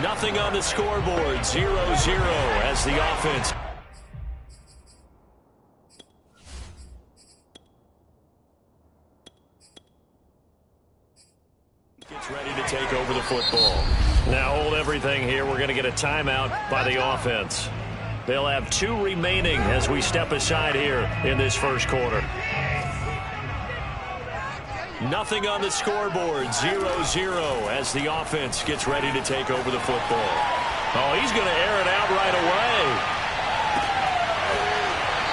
Nothing on the scoreboard. 0-0 as the offense. Gets ready to take over the football. Now hold everything here. We're going to get a timeout by the offense. They'll have 2 remaining as we step aside here in this first quarter. Nothing on the scoreboard. 0-0 as the offense gets ready to take over the football. Oh, he's going to air it out right away.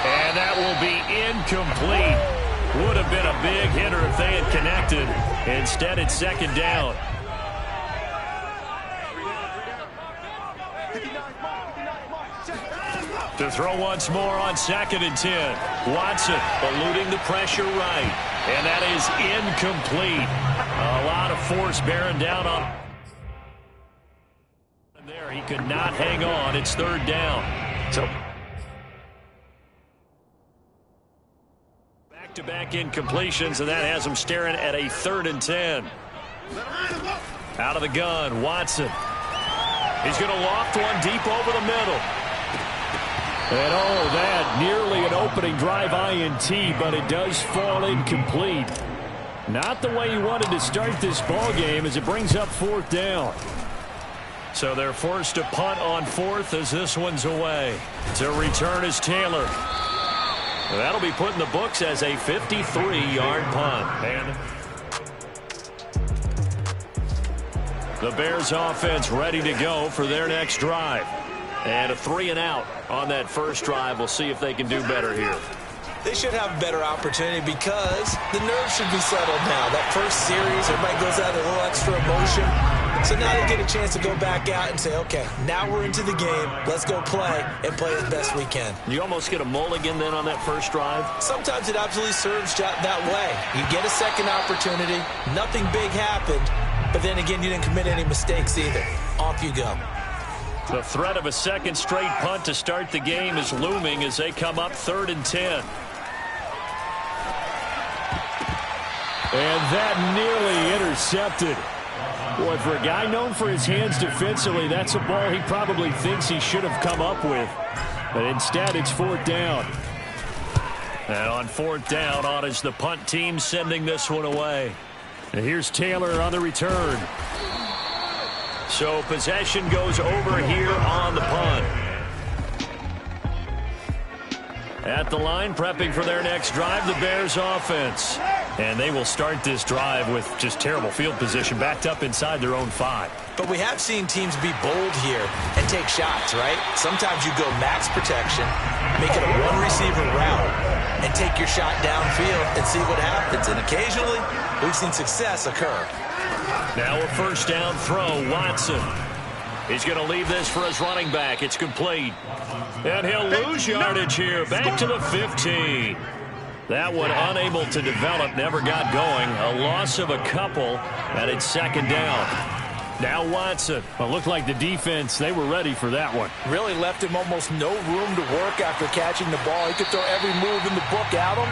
And that will be incomplete. Would have been a big hitter if they had connected. Instead, it's second down. To throw once more on 2nd and 10. Watson eluding the pressure right. And that is incomplete. A lot of force bearing down on. And there, he could not hang on. It's 3rd down. So back-to-back incompletions, and that has him staring at a 3rd and 10. Out of the gun, Watson. He's going to loft one deep over the middle. And oh, that nearly an opening drive INT, but it does fall incomplete. Not the way he wanted to start this ball game as it brings up 4th down. So they're forced to punt on 4th as this one's away. To return is Taylor. That'll be put in the books as a 53-yard punt. And the Bears offense ready to go for their next drive. And a 3-and-out on that first drive. We'll see if they can do better here. They should have a better opportunity because the nerves should be settled now. That first series, everybody goes out with a little extra emotion. So now they get a chance to go back out and say, okay, now we're into the game. Let's go play and play as best we can. You almost get a mulligan then on that first drive? Sometimes it absolutely serves that way. You get a second opportunity. Nothing big happened. But then again, you didn't commit any mistakes either. Off you go. The threat of a second straight punt to start the game is looming as they come up 3rd and 10. And that nearly intercepted. Boy, for a guy known for his hands defensively, that's a ball he probably thinks he should have come up with. But instead, it's 4th down. And on 4th down, on is the punt team sending this one away. And here's Taylor on the return. So possession goes over here on the punt. At the line, prepping for their next drive, the Bears offense. And they will start this drive with just terrible field position, backed up inside their own 5. But we have seen teams be bold here and take shots, right? Sometimes you go max protection, make it a one-receiver route, and take your shot downfield and see what happens. And occasionally, we've seen success occur. Now a first down throw, Watson. He's going to leave this for his running back. It's complete. And he'll lose yardage here, back to the 15. That one unable to develop, never got going. A loss of a couple, and it's 2nd down. Now Watson. Well, looked like the defense, they were ready for that one. Really left him almost no room to work after catching the ball. He could throw every move in the book at him.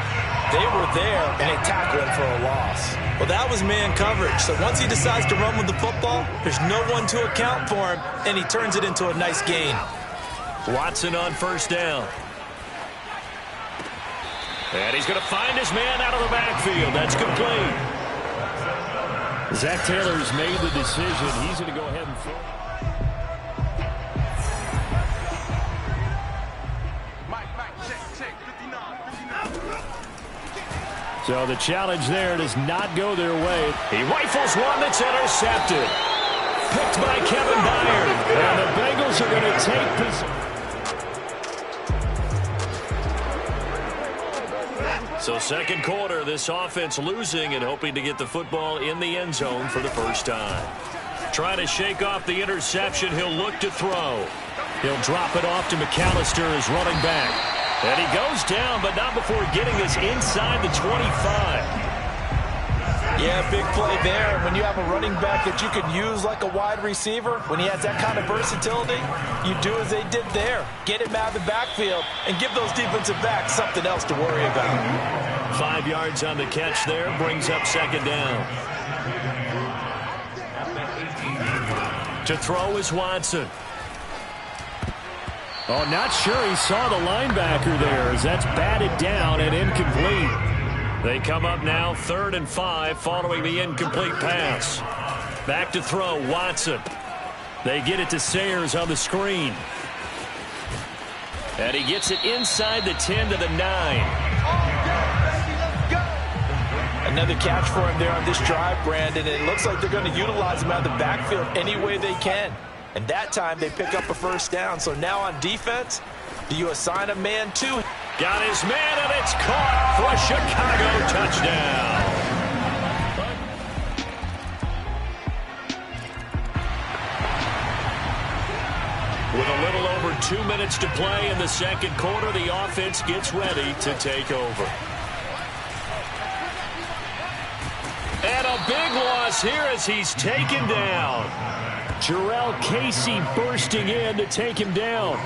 They were there, and they tackled him for a loss. Well, that was man coverage. So once he decides to run with the football, there's no one to account for him, and he turns it into a nice gain. Watson on first down. And he's going to find his man out of the backfield. That's complete. Zach Taylor's made the decision. He's going to go ahead and throw. So the challenge there does not go their way. He rifles one that's intercepted. Picked by Kevin Byard. And the Bengals are going to take possession. So second quarter, this offense losing and hoping to get the football in the end zone for the first time. Trying to shake off the interception, he'll look to throw. He'll drop it off to McAllister as running back. And he goes down, but not before getting this inside the 25. Yeah, big play there. When you have a running back that you can use like a wide receiver, when he has that kind of versatility, you do as they did there. Get him out of the backfield and give those defensive backs something else to worry about. 5 yards on the catch there. Brings up second down. To throw is Watson. Oh, not sure he saw the linebacker there as that's batted down and incomplete. They come up now 3rd and 5 following the incomplete pass. Back to throw, Watson. They get it to Sayers on the screen. And he gets it inside the 10 to the 9. Another catch for him there on this drive, Brandon. It looks like they're going to utilize him out of the backfield any way they can. And that time they pick up a first down. So now on defense, do you assign a man to? Got his man, and it's caught for a Chicago touchdown. With a little over 2 minutes to play in the second quarter, the offense gets ready to take over. And a big loss here as he's taken down. Jarrell Casey bursting in to take him down.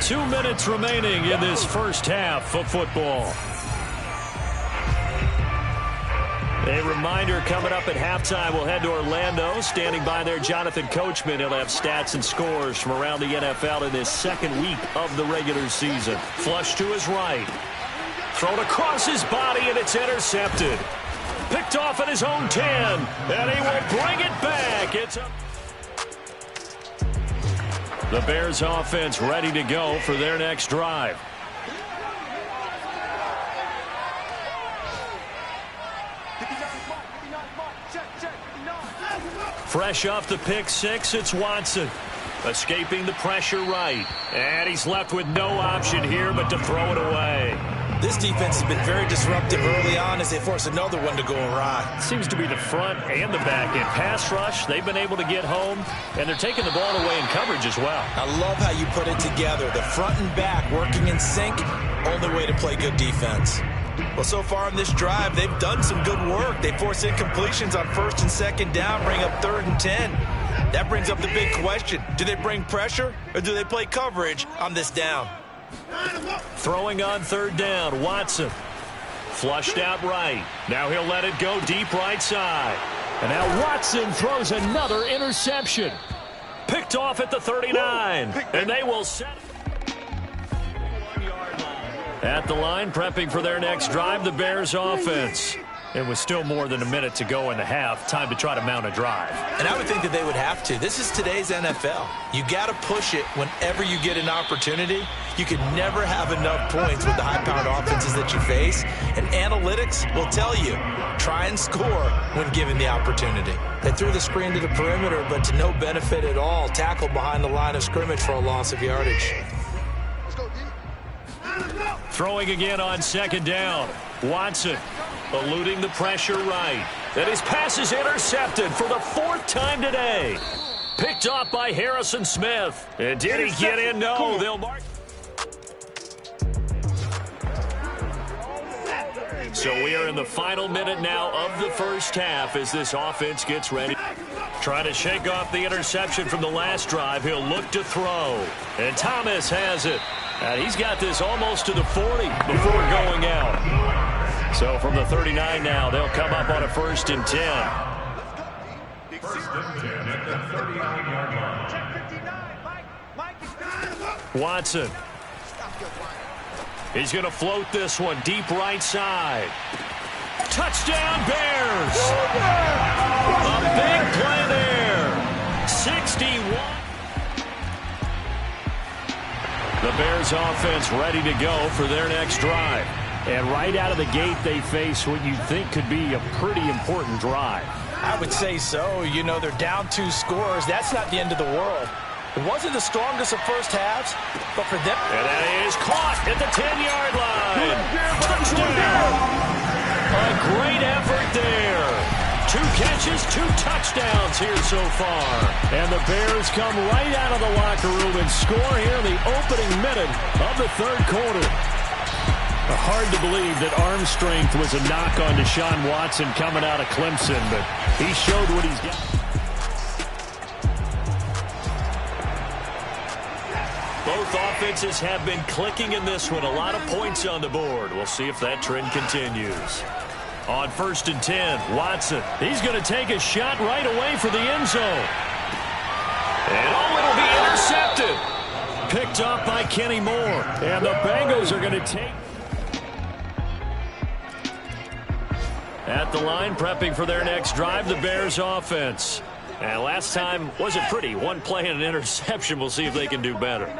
2 minutes remaining in this first half of football. A reminder coming up at halftime, we'll head to Orlando. Standing by there, Jonathan Coachman. He'll have stats and scores from around the NFL in this second week of the regular season. Flush to his right. Thrown across his body, and it's intercepted. Picked off at his own 10, and he will bring it back. It's up. The Bears offense ready to go for their next drive. Fresh off the pick six, it's Watson. Escaping the pressure right. And he's left with no option here but to throw it away. This defense has been very disruptive early on as they force another one to go awry. Seems to be the front and the back end. Pass rush, they've been able to get home, and they're taking the ball away in coverage as well. I love how you put it together. The front and back working in sync, only way to play good defense. Well, so far on this drive, they've done some good work. They force incompletions on 1st and 2nd down, bring up 3rd and 10. That brings up the big question. Do they bring pressure or do they play coverage on this down? Throwing on 3rd down, Watson. Flushed out right. Now he'll let it go deep right side. And now Watson throws another interception. Picked off at the 39. And they will set it. At the line, prepping for their next drive, the Bears offense. It was still more than a minute to go in the half. Time to try to mount a drive. And I would think that they would have to. This is today's NFL. You got to push it whenever you get an opportunity. You can never have enough points with the high-powered offenses that you face. And analytics will tell you, try and score when given the opportunity. They threw the screen to the perimeter, but to no benefit at all. Tackled behind the line of scrimmage for a loss of yardage. Throwing again on 2nd down. Watson eluding the pressure right. And his pass is intercepted for the 4th time today. Picked off by Harrison Smith. And did he get in? No, they'll mark. So we are in the final minute now of the first half as this offense gets ready. Trying to shake off the interception from the last drive. He'll look to throw. And Thomas has it. And he's got this almost to the 40 before going out. So from the 39 now, they'll come up on a 1st and 10. 1st and 10 at the 39-yard line. Watson. He's going to float this one deep right side. Touchdown, Bears! A big play there. 61. The Bears offense ready to go for their next drive. And right out of the gate, they face what you'd think could be a pretty important drive. I would say so. You know, they're down 2 scores. That's not the end of the world. It wasn't the strongest of first halves, but for them. And that is caught at the 10-yard line. Touchdown. A great effort there. 2 catches, 2 touchdowns here so far. And the Bears come right out of the locker room and score here in the opening minute of the 3rd quarter. Hard to believe that arm strength was a knock on Deshaun Watson coming out of Clemson, but he showed what he's got. Both Both offenses have been clicking in this one. A lot of points on the board. We'll see if that trend continues. On 1st and 10, Watson. He's going to take a shot right away for the end zone. And it'll be intercepted. Picked up by Kenny Moore. And the Bengals are going to take. At the line, prepping for their next drive, the Bears offense. And last time wasn't pretty. One play and an interception. We'll see if they can do better.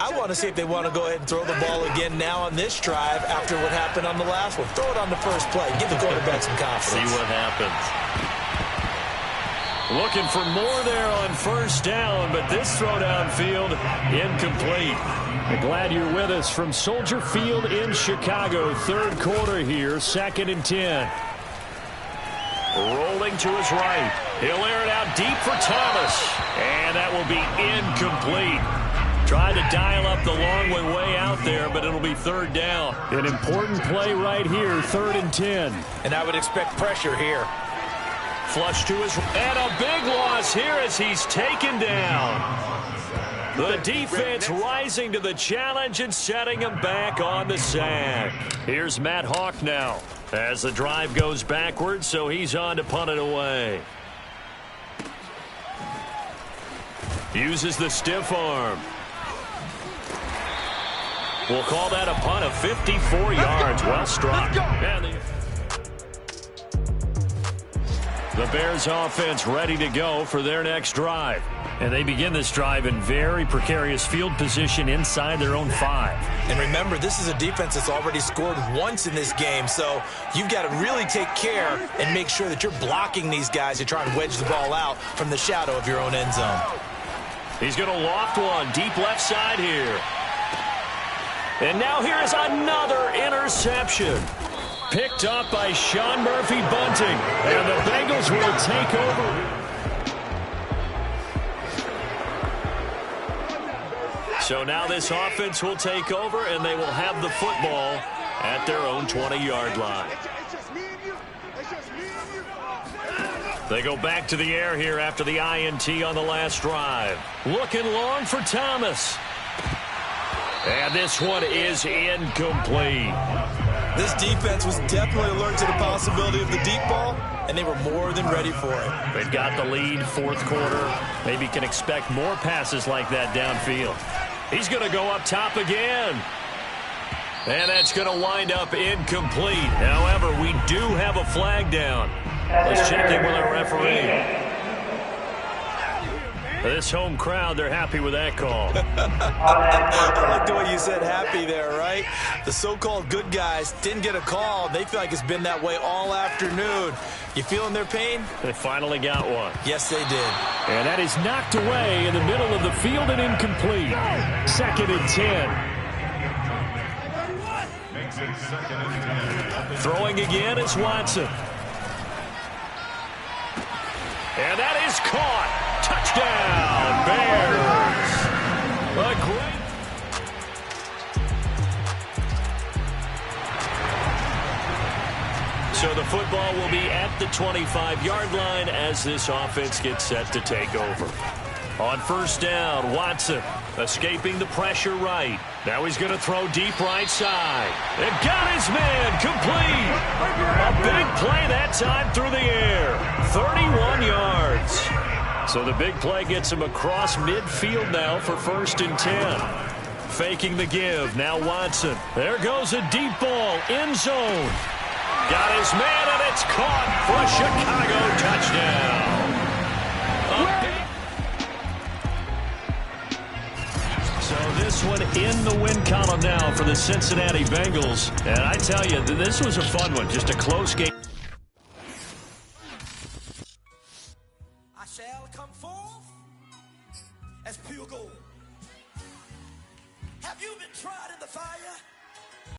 I want to see if they want to go ahead and throw the ball again now on this drive after what happened on the last one. Throw it on the first play. Give the quarterback some confidence. See what happens. Looking for more there on 1st down, but this throw downfield incomplete. I'm glad you're with us from Soldier Field in Chicago. 3rd quarter here, 2nd and 10. Rolling to his right. He'll air it out deep for Thomas. And that will be incomplete. Tried to dial up the long way out there, but it'll be 3rd down. An important play right here, 3rd and 10. And I would expect pressure here. Flush to his right. And a big loss here as he's taken down. The defense rising to the challenge and setting him back on the sack. Here's Matt Hawk now as the drive goes backwards, so he's on to punt it away. Uses the stiff arm. We'll call that a punt of 54 yards. Well struck. And the Bears offense ready to go for their next drive. And they begin this drive in very precarious field position inside their own 5. And remember, this is a defense that's already scored once in this game, so you've got to really take care and make sure that you're blocking these guys to try and wedge the ball out from the shadow of your own end zone. He's going to loft one deep left side here. And now here's another interception. Picked up by Sean Murphy Bunting. And the Bengals will take over. So now this offense will take over, and they will have the football at their own 20-yard line. They go back to the air here after the INT on the last drive. Looking long for Thomas. And this one is incomplete. This defense was definitely alert to the possibility of the deep ball, and they were more than ready for it. They've got the lead, 4th quarter. Maybe can expect more passes like that downfield. He's going to go up top again. And that's going to wind up incomplete. However, we do have a flag down. Let's check in with our referee. This home crowd, they're happy with that call. I like the way you said happy there, right? The so-called good guys didn't get a call. They feel like it's been that way all afternoon. You feeling their pain? They finally got one. Yes, they did. And that is knocked away in the middle of the field and incomplete. 2nd and 10. Throwing again is Watson. And that is caught. Touchdown, Bears. A great. So the football will be at the 25-yard line as this offense gets set to take over. On 1st down, Watson escaping the pressure right. Now he's going to throw deep right side. And got his man complete. A big play that time through the air. 31 yards. So the big play gets him across midfield now for 1st and 10. Faking the give. Now Watson. There goes a deep ball. End zone. Got his man, and it's caught for a Chicago touchdown. So this one in the win column now for the Cincinnati Bengals. And I tell you, this was a fun one. Just a close game. I shall come forth as pure gold. Have you been tried in the fire?